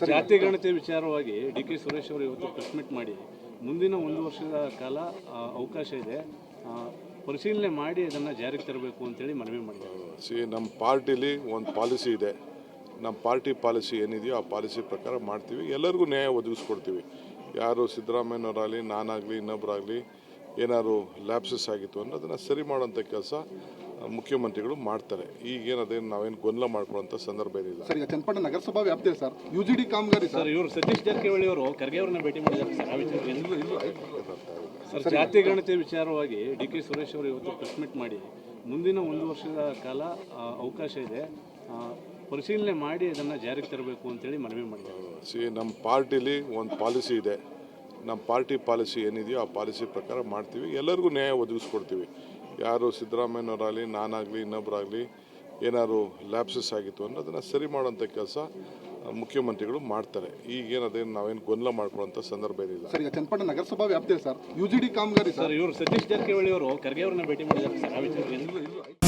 Sir, ಜಾತಿ ಗಣತಿ ವಿಚಾರವಾಗಿ ಡಿ.ಕೆ. ಸುರೇಶ್ ಅವರು ಇವತ್ತು ಪ್ರೆಸ್ ಮೀಟ್ ಮಾಡಿ ಮುಂದಿನ 1 ವರ್ಷದ ಕಾಲ ಅವಕಾಶ ಇದೆ, ಪರಿಶೀಲನೆ ಮಾಡಿ ಅದನ್ನು ಜಾರಿಗೆ ತರಬೇಕು ಅಂತೇಳಿ ಮನವಿ ಮಾಡಿದ್ದಾರೆ. ನಮ್ಮ ಪಾರ್ಟಿಲಿ ಒಂದು ಪಾಲಿಸಿ ಇದೆ. ನಮ್ಮ ಪಾರ್ಟಿ ಪಾಲಿಸಿ ಏನಿದೆಯೋ ಆ ಪಾಲಿಸಿ ಪ್ರಕಾರ ಮಾಡ್ತೀವಿ, ಎಲ್ಲರಿಗೂ ನ್ಯಾಯ ಒದಗಿಸ್ಕೊಡ್ತೀವಿ. ಯಾರು ಸಿದ್ದರಾಮಯ್ಯನವರಾಗಲಿ, ನಾನಾಗಲಿ, ಇನ್ನೊಬ್ಬರಾಗಲಿ ಏನಾದ್ರು ಲ್ಯಾಪ್ಸಸ್ ಆಗಿತ್ತು ಅಂದರೆ ಅದನ್ನು ಸರಿ ಮಾಡೋಂಥ ಕೆಲಸ ಮುಖ್ಯಮಂತ್ರಿಗಳು ಮಾಡ್ತಾರೆ. ಈಗೇನದೇನು ನಾವೇನು ಗೊಂದಲ ಮಾಡ್ಕೊಳ್ಳೋಂಥ ಸಂದರ್ಭ ಏನಿಲ್ಲ. ಸರ್, ಈಗ ಚನ್ನಪಟ್ಟಣ ನಗರಸಭಾ ವ್ಯಾಪ್ತಿಯಲ್ಲಿ ಸರ್ UGD ಕಾಮಗಾರಿ ಸರ್, ಇವರು ಸತೀಶ್ ಜಾರಕಿಹೊಳಿ ಅವರು ಖರ್ಗೆ ಅವ್ರನ್ನ ಭೇಟಿ ಮಾಡಿದ್ದಾರೆ ಸರ್. ಆ ವಿಚಾರ ಸರ್, ಜಾತಿ ಗಣತಿ ವಿಚಾರವಾಗಿ ಡಿ.ಕೆ. ಸುರೇಶ್ ಅವರು ಇವತ್ತು ಪ್ರೆಸ್ ಮೀಟ್ ಮಾಡಿ ಮುಂದಿನ 1 ವರ್ಷದ ಕಾಲ ಅವಕಾಶ ಇದೆ, ಪರಿಶೀಲನೆ ಮಾಡಿ ಅದನ್ನು ಜಾರಿಗೆ ತರಬೇಕು ಅಂತೇಳಿ ಮನವಿ ಮಾಡಿದ್ದಾರೆ. ನಮ್ಮ ಪಾರ್ಟಿಲಿ ಒಂದು ಪಾಲಿಸಿ ಇದೆ. ನಮ್ಮ ಪಾರ್ಟಿ ಪಾಲಿಸಿ ಏನಿದೆಯೋ ಆ ಪಾಲಿಸಿ ಪ್ರಕಾರ ಮಾಡ್ತೀವಿ, ಎಲ್ಲರಿಗೂ ನ್ಯಾಯ ಒದಗಿಸ್ಕೊಡ್ತೀವಿ. ಯಾರು ಸಿದ್ದರಾಮಯ್ಯನವರಾಗಲಿ, ನಾನಾಗಲಿ, ಇನ್ನೊಬ್ಬರಾಗಲಿ ಏನಾದ್ರು ಲ್ಯಾಪ್ಸಸ್ ಆಗಿತ್ತು ಅಂದರೆ ಅದನ್ನು ಸರಿ ಮಾಡೋಂಥ ಕೆಲಸ ಮುಖ್ಯಮಂತ್ರಿಗಳು ಮಾಡ್ತಾರೆ. ಈಗೇನದೇನು ನಾವೇನು ಗೊಂದಲ ಮಾಡ್ಕೊಳ್ಳೋಂಥ ಸಂದರ್ಭ ಏನಿಲ್ಲ. ಸರ್, ಈಗ ಚನ್ನಪಟ್ಟಣ ನಗರಸಭಾ ವ್ಯಾಪ್ತಿಯಲ್ಲಿ ಸರ್ UGD ಕಾಮಗಾರಿ ಸರ್, ಇವರು ಸತೀಶ್ ಜಾರಕಿಹೊಳಿ ಅವರು ಖರ್ಗೆ ಅವ್ರನ್ನ ಭೇಟಿ ಮಾಡಿದ್ದಾರೆ ಸರ್. ಆ ವಿಚಾರ